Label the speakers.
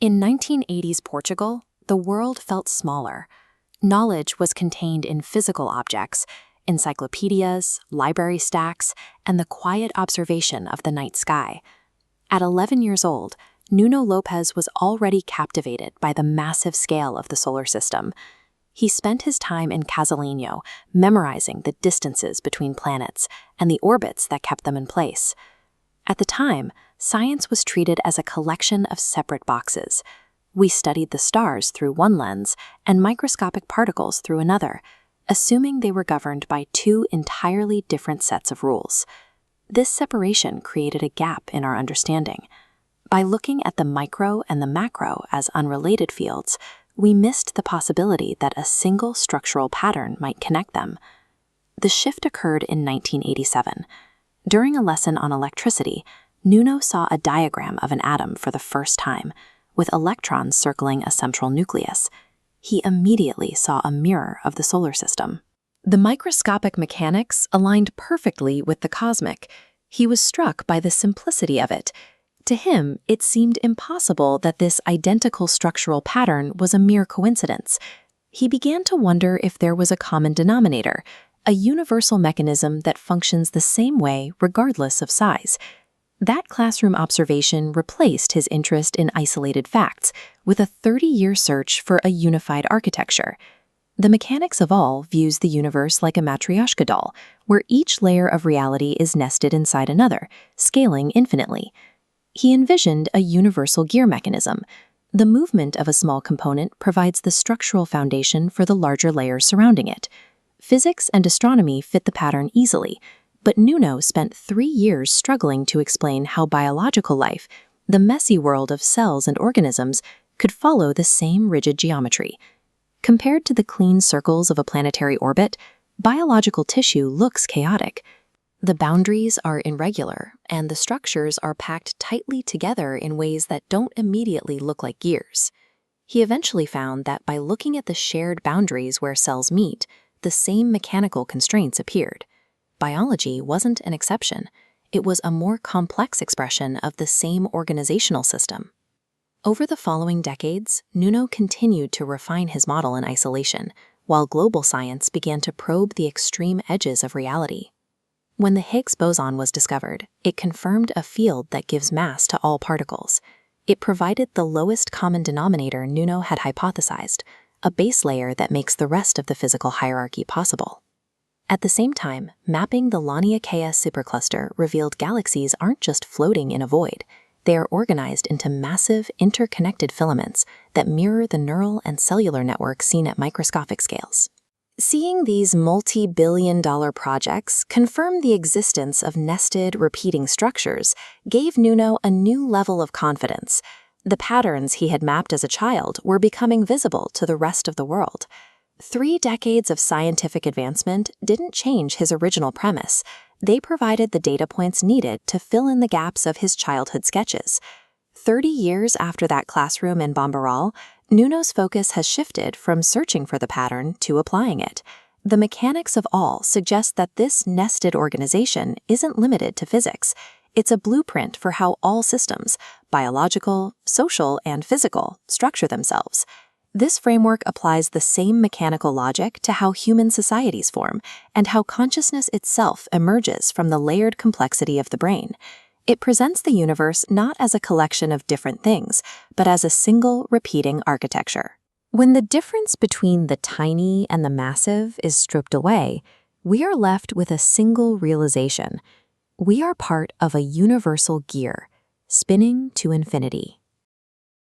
Speaker 1: In 1980s Portugal, the world felt smaller. Knowledge was contained in physical objects, encyclopedias, library stacks, and the quiet observation of the night sky. At 11 years old, Nuno Lopes was already captivated by the massive scale of the solar system. He spent his time in Casalino, memorizing the distances between planets and the orbits that kept them in place. At the time, science was treated as a collection of separate boxes. We studied the stars through one lens and microscopic particles through another, assuming they were governed by two entirely different sets of rules. This separation created a gap in our understanding. By looking at the micro and the macro as unrelated fields, we missed the possibility that a single structural pattern might connect them. The shift occurred in 1987. During a lesson on electricity, Nuno saw a diagram of an atom for the first time, with electrons circling a central nucleus. He immediately saw a mirror of the solar system. The microscopic mechanics aligned perfectly with the cosmic. He was struck by the simplicity of it. To him, it seemed impossible that this identical structural pattern was a mere coincidence. He began to wonder if there was a common denominator, a universal mechanism that functions the same way regardless of size. That classroom observation replaced his interest in isolated facts with a 30-year search for a unified architecture. The Mechanics of All views the universe like a matryoshka doll, where each layer of reality is nested inside another, scaling infinitely. He envisioned a universal gear mechanism. The movement of a small component provides the structural foundation for the larger layers surrounding it. Physics and astronomy fit the pattern easily, but Nuno spent 3 years struggling to explain how biological life, the messy world of cells and organisms, could follow the same rigid geometry. Compared to the clean circles of a planetary orbit, biological tissue looks chaotic. The boundaries are irregular, and the structures are packed tightly together in ways that don't immediately look like gears. He eventually found that by looking at the shared boundaries where cells meet, the same mechanical constraints appeared. Biology wasn't an exception. It was a more complex expression of the same organizational system. Over the following decades, Nuno continued to refine his model in isolation, while global science began to probe the extreme edges of reality. When the Higgs boson was discovered, it confirmed a field that gives mass to all particles. It provided the lowest common denominator Nuno had hypothesized, a base layer that makes the rest of the physical hierarchy possible. At the same time, mapping the Laniakea supercluster revealed galaxies aren't just floating in a void. They are organized into massive, interconnected filaments that mirror the neural and cellular networks seen at microscopic scales. Seeing these multi-billion-dollar projects confirm the existence of nested, repeating structures gave Nuno a new level of confidence. The patterns he had mapped as a child were becoming visible to the rest of the world. 3 decades of scientific advancement didn't change his original premise. They provided the data points needed to fill in the gaps of his childhood sketches. 30 years after that classroom in Bombarral, Nuno's focus has shifted from searching for the pattern to applying it. The Mechanics of All suggests that this nested organization isn't limited to physics. It's a blueprint for how all systems, biological, social, and physical, structure themselves. This framework applies the same mechanical logic to how human societies form and how consciousness itself emerges from the layered complexity of the brain. It presents the universe not as a collection of different things, but as a single, repeating architecture. When the difference between the tiny and the massive is stripped away, we are left with a single realization. We are part of a universal gear, spinning to infinity.